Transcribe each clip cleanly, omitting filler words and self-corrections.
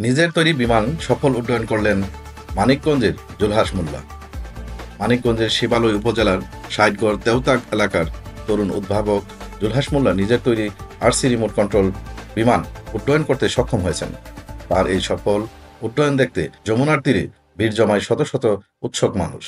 নিজের তৈরি বিমান সফল উড্ডয়ন করলেন মানিকগঞ্জের জুলহাস মোল্লা। মানিকগঞ্জের শিবালয় উপজেলার ষাটগড় তেওতাক এলাকার তরুণ উদ্ভাবক জুলহাস মোল্লা নিজের তৈরি আরসি রিমোট কন্ট্রোল বিমান উড্ডয়ন করতে সক্ষম হয়েছেন। তার এই সফল উড্ডয়ন দেখতে যমুনার তীরে ভিড় জমায় শত শত উৎসুক মানুষ।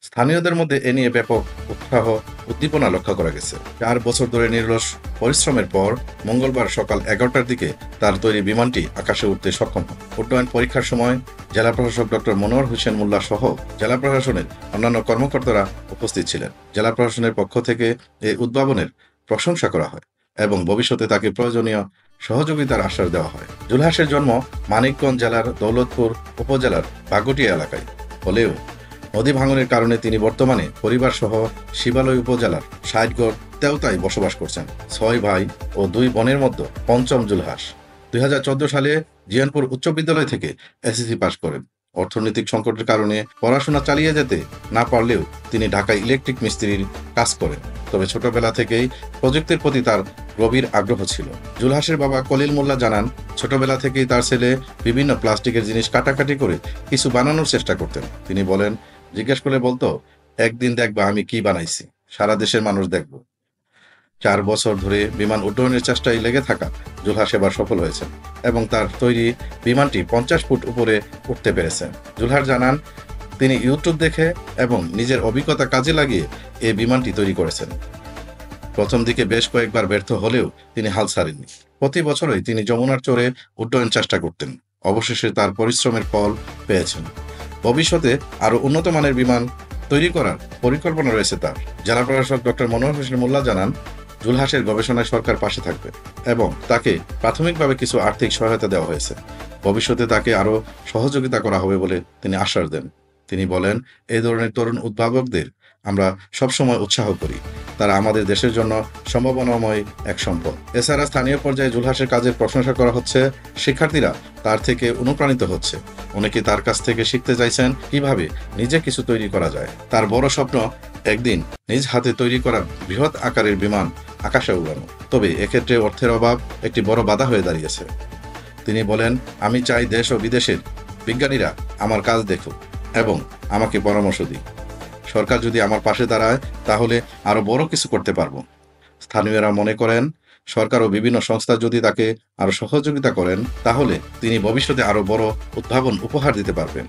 স্থানীয়দের মধ্যে এ নিয়ে ব্যাপক উৎসাহ উদ্দীপনা লক্ষ্য করা গেছে। 4 বছর ধরে নিরলস পরিশ্রমের পর মঙ্গলবার সকাল 11টার দিকে তার তৈরি বিমানটি আকাশে উঠতে সক্ষম হয়। উড্ডয়ন পরীক্ষার সময় জেলা প্রশাসক ডক্টর মনোয়ার হোসেন মোল্লা সহ জেলা প্রশাসনের অন্যান্য কর্মকর্তারা উপস্থিত ছিলেন। জেলা প্রশাসনের পক্ষ থেকে এই উদ্ভাবনের প্রশংসা করা হয় এবং ভবিষ্যতে তাকে প্রয়োজনীয় সহযোগিতার আশ্বাস দেওয়া হয়। জুলহাসের জন্ম মানিকগঞ্জ জেলার দৌলতপুর উপজেলার বাগটিয়া এলাকায় হলেও নদী ভাঙনের কারণে তিনি বর্তমানে পরিবার সহ শিবালয় উপজেলার ষাটগড় তেওতায় বসবাস করছেন। 6 ভাই ও 2 বোনের মধ্যে পঞ্চম জুলহাস। 2014 সালে জিয়ানপুর উচ্চ বিদ্যালয় থেকে এসএসসি পাশ করেন। অর্থনৈতিক সংকটের কারণে পড়াশোনা চালিয়ে যেতে না পারলেও তিনি ঢাকায় ইলেকট্রিক মিস্ত্রির কাজ করেন। তবে ছোটবেলা থেকেই প্রযুক্তির প্রতি তার গভীর আগ্রহ ছিল। জুলহাসের বাবা কলিল মোল্লা জানান, ছোটবেলা থেকেই তার ছেলে বিভিন্ন প্লাস্টিকের জিনিস কাটাকাটি করে কিছু বানানোর চেষ্টা করতেন। তিনি বলেন, জিজ্ঞেস করলে বলতো, একদিন দেখবা আমি কি বানাইছি, সারা দেশের মানুষ দেখব। 4 বছর ধরে বিমান উড্ডয়নের চেষ্টায় লেগে থাকা জুলহাস এবার সফল হয়েছেন এবং তার তৈরি বিমানটি 50 ফুট উপরে উঠতে পেরেছেন। জুলহাস জানান, তিনি ইউটিউব দেখে এবং নিজের অভিজ্ঞতা কাজে লাগিয়ে এই বিমানটি তৈরি করেছেন। প্রথম দিকে বেশ কয়েকবার ব্যর্থ হলেও তিনি হাল ছাড়েননি। প্রতি বছরই তিনি যমুনার চরে উড্ডয়ন চেষ্টা করতেন। অবশেষে তার পরিশ্রমের ফল পেয়েছেন। ভবিষ্যতে আরও উন্নত মানের বিমান তৈরি করার পরিকল্পনা রয়েছে তার। জেলা প্রশাসক ডক্টর মনোয়ার হোসেন মোল্লা জানান, জুলহাসের গবেষণায় সরকার পাশে থাকবে এবং তাকে প্রাথমিকভাবে কিছু আর্থিক সহায়তা দেওয়া হয়েছে। ভবিষ্যতে তাকে আরও সহযোগিতা করা হবে বলে তিনি আশ্বাস দেন। তিনি বলেন, এই ধরনের তরুণ উদ্ভাবকদের আমরা সবসময় উৎসাহ করি। তারা আমাদের দেশের জন্য সম্ভাবনাময় এক সম্পদ। এছাড়া স্থানীয় পর্যায়ে জুলহাসের কাজের প্রশংসা করা হচ্ছে। শিক্ষার্থীরা তার থেকে অনুপ্রাণিত হচ্ছে। অনেকে তার কাছ থেকে শিখতে চাইছেন কিভাবে নিজে কিছু তৈরি করা যায়। তার বড় স্বপ্ন, একদিন নিজ হাতে তৈরি করা বৃহৎ আকারের বিমান আকাশে উড়ানো। তবে এক্ষেত্রে অর্থের অভাব একটি বড় বাধা হয়ে দাঁড়িয়েছে। তিনি বলেন, আমি চাই দেশ ও বিদেশের বিজ্ঞানীরা আমার কাজ দেখুক এবং আমাকে পরামর্শ দিক। সরকার যদি আমার পাশে দাঁড়ায় তাহলে আরো বড় কিছু করতে পারবো। স্থানীয়রা মনে করেন, সরকার ও বিভিন্ন সংস্থা যদি তাকে আরো সহযোগিতা করেন তাহলে তিনি ভবিষ্যতে আরো বড় উদ্ভাবন উপহার দিতে পারবেন।